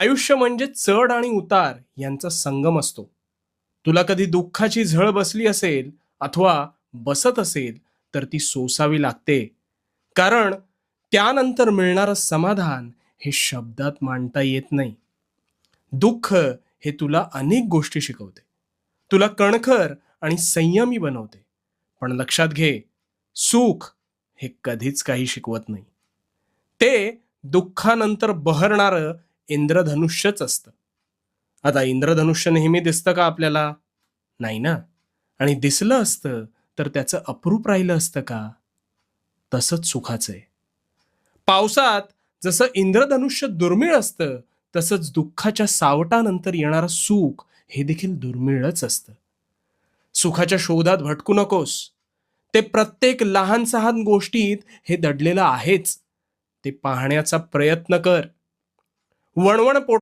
आयुष्य म्हणजे चढ आणि उतार यांचा संगम असतो. तुला कधी दुःखाची झळ बसली असेल अथवा बसत असेल तर ती सोसावी लागते. कारण त्यानंतर मिळणारं समाधान हे शब्दात मांडता येत नाही. दुःख हे तुला अनेक गोष्टी शिकवते. तुला कणखर आणि संयमी बनवते. पण लक्षात घे, सुख हे कधीच काही शिकवत नाही. ते दुःखानंतर बहरणारं इंद्रधनुष्यच असतं. आता इंद्रधनुष्य नेहमी दिसतं का आपल्याला? नाही ना. आणि दिसलं असतं तर त्याचं अप्रूप राहिलं असतं का? तसंच सुखाचं आहे. पावसात जसं इंद्रधनुष्य दुर्मिळ असतं, तसंच दुःखाच्या सावटानंतर येणारं सुख हे देखील दुर्मिळच असतं. सुखाच्या शोधात भटकू नकोस. ते प्रत्येक लहान सहान गोष्टीत हे दडलेलं आहेच. ते पाहण्याचा प्रयत्न कर. वणवण